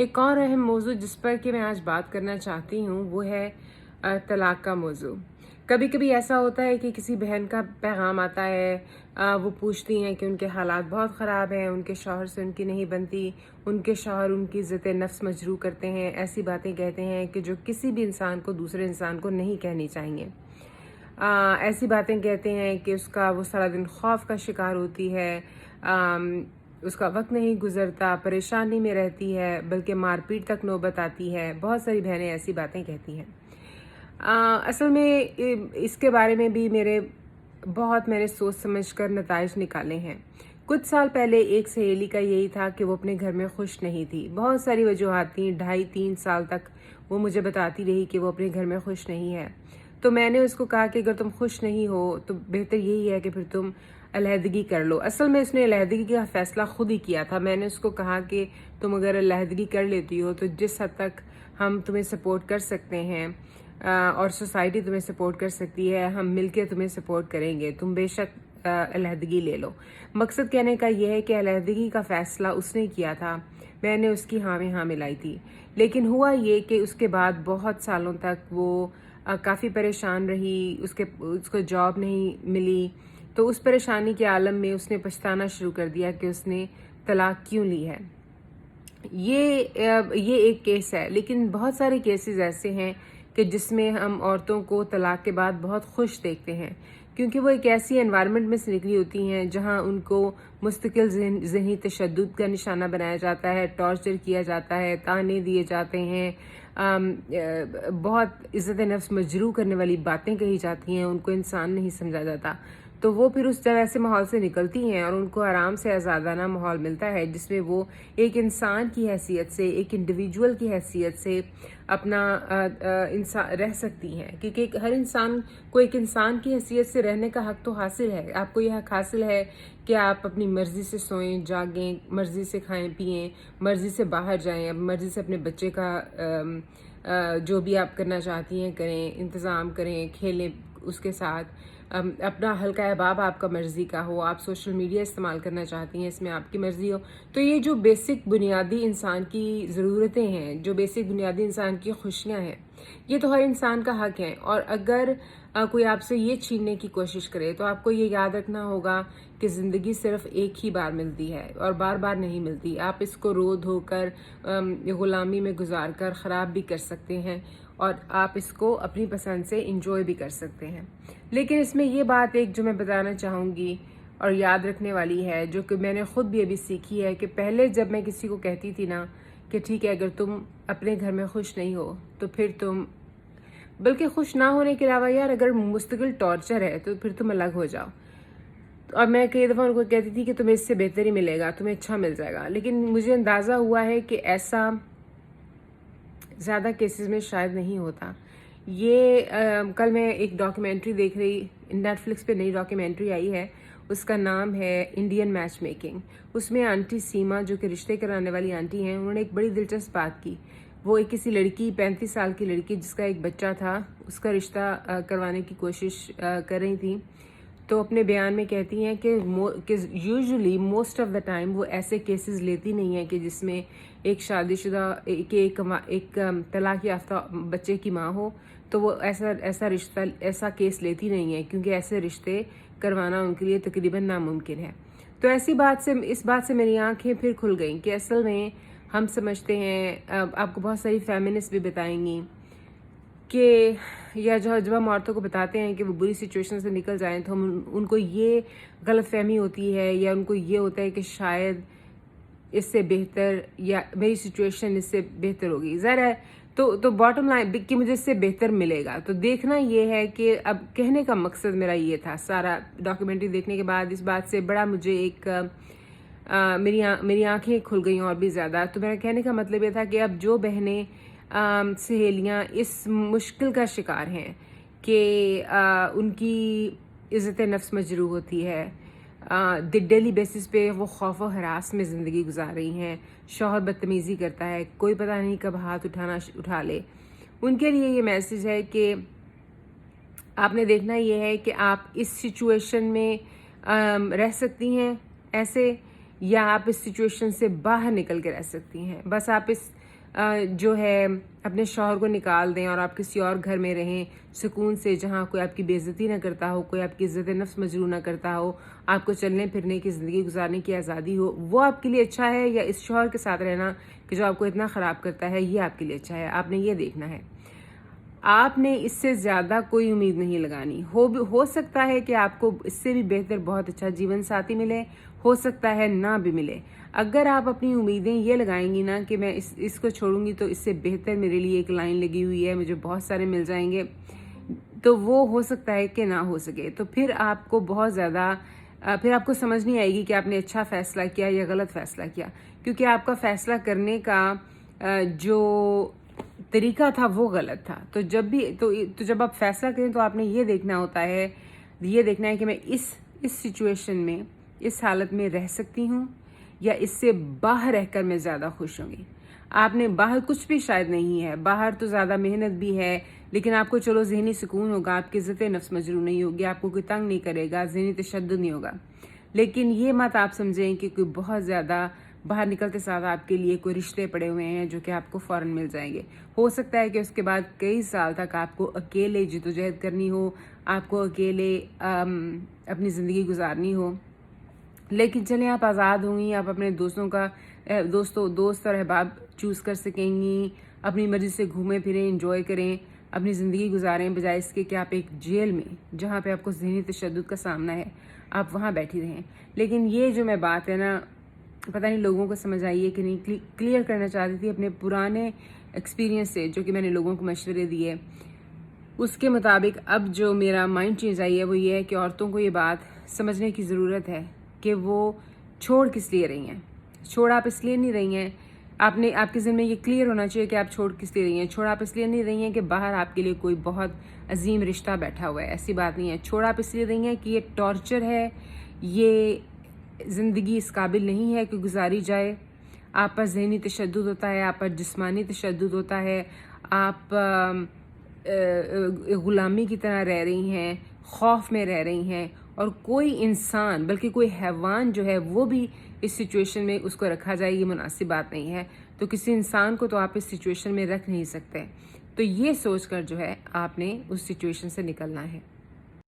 ایک اور اہم موضوع جس پر کہ میں آج بات کرنا چاہتی ہوں وہ ہے طلاق کا موضوع۔ کبھی کبھی ایسا ہوتا ہے کہ کسی بہن کا پیغام آتا ہے، وہ پوچھتی ہیں کہ ان کے حالات بہت خراب ہیں، ان کے شوہر سے ان کی نہیں بنتی، ان کے شوہر ان کی عزت نفس مجروح کرتے ہیں، ایسی باتیں کہتے ہیں کہ جو کسی بھی انسان کو دوسرے انسان کو نہیں کہنی چاہیے۔ ایسی باتیں کہتے ہیں کہ وہ سارا دن خوف کا شکار ہوتی ہے، اس کا وقت نہیں گزرتا، پریشانی میں رہتی ہے، بلکہ مار پیٹ تک نوبت آتی ہے۔ بہت ساری بہنیں ایسی باتیں کہتی ہیں۔ اصل میں اس کے بارے میں بھی میں نے سوچ سمجھ کر نتائج نکالے ہیں۔ کچھ سال پہلے ایک سہیلی کا یہی تھا کہ وہ اپنے گھر میں خوش نہیں تھی۔ بہت ساری وجوہات تھیں، 2.5-3 سال تک وہ مجھے بتاتی رہی کہ وہ اپنے گھر میں خوش نہیں ہے۔ تو میں نے اس کو کہا کہ اگر تم خوش نہیں ہو تو بہتر یہی ہے کہ پھر تم علیحدگی کر لو۔ اصل میں اس نے علیحدگی کا فیصلہ خود ہی کیا تھا۔ میں نے اس کو کہا کہ تم اگر علیحدگی کر لیتی ہو تو جس حد تک ہم تمہیں سپورٹ کر سکتے ہیں اور سوسائٹی تمہیں سپورٹ کر سکتی ہے، ہم مل کے تمہیں سپورٹ کریں گے، تم بے شک علیحدگی لے لو۔ مقصد کہنے کا یہ ہے کہ علیحدگی کا فیصلہ اس نے کیا تھا، میں نے اس کی ہاں میں ہاں ملائی تھی۔ لیکن ہوا یہ کہ اس کے بعد بہت سالوں تک وہ کافی پریشان رہی، اس کو جاب نہیں ملی، تو اس پریشانی کے عالم میں اس نے پچھتانا شروع کر دیا کہ اس نے طلاق کیوں لی ہے۔ یہ ایک کیس ہے، لیکن بہت سارے کیسز ایسے ہیں کہ جس میں ہم عورتوں کو طلاق کے بعد بہت خوش دیکھتے ہیں، کیونکہ وہ ایک ایسی انوائرمنٹ میں سے نکلی ہوتی ہیں جہاں ان کو مستقل ذہنی تشدد کا نشانہ بنایا جاتا ہے، ٹارچر کیا جاتا ہے، طعنے دیے جاتے ہیں، بہت عزت نفس مجروح کرنے والی باتیں کہی جاتی ہیں، ان کو انسان نہیں سمجھا جاتا۔ تو وہ پھر اس طرح سے ماحول سے نکلتی ہیں اور ان کو آرام سے آزادانہ ماحول ملتا ہے جس میں وہ ایک انسان کی حیثیت سے، ایک انڈیویجول کی حیثیت سے اپنا رہ سکتی ہیں، کیونکہ ہر انسان کو ایک انسان کی حیثیت سے رہنے کا حق تو حاصل ہے۔ آپ کو یہ حق حاصل ہے کہ آپ اپنی مرضی سے سوئیں، جاگیں، مرضی سے کھائیں پیئیں، مرضی سے باہر جائیں، مرضی سے اپنے بچے کا جو بھی آپ کرنا چاہتی ہیں کریں، انتظام کریں، کھیلیں اس کے ساتھ، اپنا حلقہ احباب آپ کا مرضی کا ہو، آپ سوشل میڈیا استعمال کرنا چاہتی ہیں، اس میں آپ کی مرضی ہو۔ تو یہ جو بیسک بنیادی انسان کی ضرورتیں ہیں، جو بیسک بنیادی انسان کی خوشیاں ہیں، یہ تو ہر انسان کا حق ہے۔ اور اگر کوئی آپ سے یہ چھیننے کی کوشش کرے تو آپ کو یہ یاد رکھنا ہوگا کہ زندگی صرف ایک ہی بار ملتی ہے اور بار بار نہیں ملتی۔ آپ اس کو رو دھو کر غلامی میں گزار کر خراب بھی کر سکتے ہیں اور آپ اس کو اپنی پسند سے انجوائے بھی کر سکتے ہیں۔ لیکن اس میں یہ بات ایک جو میں بتانا چاہوں گی اور یاد رکھنے والی ہے، جو کہ میں نے خود بھی ابھی سیکھی ہے، کہ پہلے جب میں کسی کو کہتی تھی نا کہ ٹھیک ہے اگر تم اپنے گھر میں خوش نہیں ہو تو پھر تم، بلکہ خوش نہ ہونے کے علاوہ یار اگر مستقل ٹارچر ہے تو پھر تم الگ ہو جاؤ۔ اور میں کئی دفعہ ان کو کہتی تھی کہ تمہیں اس سے بہتر ہی ملے گا، تمہیں اچھا مل جائے گا، لیکن مجھے اندازہ ہوا ہے کہ ایسا زیادہ کیسز میں شاید نہیں ہوتا۔ کل میں ایک ڈاکیومنٹری دیکھ رہی، نیٹ فلکس پہ نئی ڈاکیومنٹری آئی ہے، اس کا نام ہے انڈین میچ میکنگ۔ اس میں آنٹی سیما جو کہ رشتے کرانے والی آنٹی ہیں، انہوں نے ایک بڑی دلچسپ بات کی۔ وہ ایک کسی لڑکی 35 سال کی لڑکی جس کا ایک بچہ تھا، اس کا رشتہ کروانے کی کوشش کر رہی تھیں، تو اپنے بیان میں کہتی ہیں کہ usually most of the time وہ ایسے کیسز لیتی نہیں ہیں کہ جس میں ایک شادی شدہ ایک طلاق یافتہ بچے کی ماں ہو، تو وہ ایسا کیس لیتی نہیں ہے، کیونکہ ایسے رشتے کروانا ان کے لیے تقریباً ناممکن ہے۔ تو اس بات سے میری آنکھیں پھر کھل گئیں کہ اصل میں ہم سمجھتے ہیں، آپ کو بہت ساری فیمنسٹ بھی بتائیں گی کہ یا جب ہم عورتوں کو بتاتے ہیں کہ وہ بری سچویشن سے نکل جائیں تو ان کو یہ غلط فہمی ہوتی ہے یا ان کو یہ ہوتا ہے کہ شاید اس سے بہتر یا میری سچویشن اس سے بہتر ہوگی، ظاہر ہے تو باٹم لائن کہ مجھے اس سے بہتر ملے گا۔ تو دیکھنا یہ ہے کہ اب کہنے کا مقصد میرا یہ تھا، سارا ڈاکیومنٹری دیکھنے کے بعد اس بات سے بڑا مجھے میری آنکھیں کھل گئیں اور بھی زیادہ۔ تو میرا کہنے کا مطلب یہ تھا کہ اب جو بہنیں سہیلیاں اس مشکل کا شکار ہیں کہ ان کی عزت نفس مجروح ہوتی ہے، ڈیلی بیسس پہ وہ خوف و ہراس میں زندگی گزار رہی ہیں، شوہر بدتمیزی کرتا ہے، کوئی پتہ نہیں کب ہاتھ اٹھا لے، ان کے لیے یہ میسج ہے کہ آپ نے دیکھنا یہ ہے کہ آپ اس سچویشن میں رہ سکتی ہیں ایسے، یا آپ اس سچویشن سے باہر نکل کے رہ سکتی ہیں۔ بس آپ جو ہے اپنے شوہر کو نکال دیں اور آپ کسی اور گھر میں رہیں سکون سے، جہاں کوئی آپ کی بے عزتی نہ کرتا ہو، کوئی آپ کی عزت نفس مجروح نہ کرتا ہو، آپ کو چلنے پھرنے کی زندگی گزارنے کی آزادی ہو، وہ آپ کے لیے اچھا ہے، یا اس شوہر کے ساتھ رہنا کہ جو آپ کو اتنا خراب کرتا ہے، یہ آپ کے لیے اچھا ہے؟ آپ نے یہ دیکھنا ہے۔ آپ نے اس سے زیادہ کوئی امید نہیں لگانی۔ ہو سکتا ہے کہ آپ کو اس سے بھی بہتر بہت اچھا جیون ساتھی ملے، ہو سکتا ہے نہ بھی ملے۔ اگر آپ اپنی امیدیں یہ لگائیں گی نا کہ میں اس کو چھوڑوں گی تو اس سے بہتر میرے لیے ایک لائن لگی ہوئی ہے، مجھے بہت سارے مل جائیں گے، تو وہ ہو سکتا ہے کہ نہ ہو سکے۔ تو پھر آپ کو بہت زیادہ پھر آپ کو سمجھ نہیں آئے گی کہ آپ نے اچھا فیصلہ کیا یا غلط فیصلہ کیا، کیونکہ آپ کا فیصلہ کرنے کا جو طریقہ تھا وہ غلط تھا۔ تو جب آپ فیصلہ کریں تو آپ نے یہ دیکھنا ہوتا ہے، یہ دیکھنا ہے کہ میں اس سچویشن میں، اس حالت میں رہ سکتی ہوں، یا اس سے باہر رہ کر میں زیادہ خوش ہوں گی۔ آپ نے باہر کچھ بھی شاید نہیں ہے، باہر تو زیادہ محنت بھی ہے، لیکن آپ کو چلو ذہنی سکون ہوگا، آپ کی عزت نفس مجروح نہیں ہوگی، آپ کو کوئی تنگ نہیں کرے گا، ذہنی تشدد نہیں ہوگا۔ لیکن یہ مت آپ سمجھیں کہ کوئی بہت زیادہ باہر نکلتے ساتھ آپ کے لیے کوئی رشتے پڑے ہوئے ہیں جو کہ آپ کو فوراً مل جائیں گے۔ ہو سکتا ہے کہ اس کے بعد کئی سال تک آپ کو اکیلے جدوجہد کرنی ہو، آپ کو اکیلے اپنی زندگی گزارنی ہو، لیکن چلیں آپ آزاد ہوں گی، آپ اپنے دوست اور احباب چوز کر سکیں گی، اپنی مرضی سے گھومیں پھریں، انجوائے کریں، اپنی زندگی گزاریں، بجائے اس کے کہ آپ ایک جیل میں، جہاں پہ آپ کو ذہنی تشدد کا سامنا ہے، آپ وہاں بیٹھی رہیں۔ لیکن یہ جو میں بات ہے نا، پتہ نہیں لوگوں کو سمجھ آئی ہے کہ نہیں، کلیئر کرنا چاہتی تھی اپنے پرانے ایکسپیرینس سے، جو کہ میں نے لوگوں کو مشورے دیے، اس کے مطابق اب جو میرا مائنڈ چینج آئی ہے وہ یہ ہے کہ عورتوں کو یہ بات سمجھنے کی ضرورت ہے کہ وہ چھوڑ کس لیے رہی ہیں۔ چھوڑ آپ اس لیے نہیں رہی ہیں، آپ کے ذہن میں یہ کلیئر ہونا چاہیے کہ آپ چھوڑ کس لیے رہی ہیں۔ چھوڑ آپ اس لیے نہیں رہی ہیں کہ باہر آپ کے لیے کوئی بہت عظیم رشتہ بیٹھا ہوا ہے، ایسی بات نہیں ہے۔ چھوڑ آپ اس لیے رہی ہیں کہ یہ ٹارچر ہے، یہ زندگی اس قابل نہیں ہے کہ گزاری جائے۔ آپ پر ذہنی تشدد ہوتا ہے، آپ پر جسمانی تشدد ہوتا ہے، آپ غلامی کی طرح رہ رہی ہیں، خوف میں رہ رہی ہیں، اور کوئی انسان بلکہ کوئی حیوان جو ہے وہ بھی اس سچویشن میں اس کو رکھا جائے، یہ مناسب بات نہیں ہے۔ تو کسی انسان کو تو آپ اس سچویشن میں رکھ نہیں سکتے۔ تو یہ سوچ کر جو ہے آپ نے اس سچویشن سے نکلنا ہے۔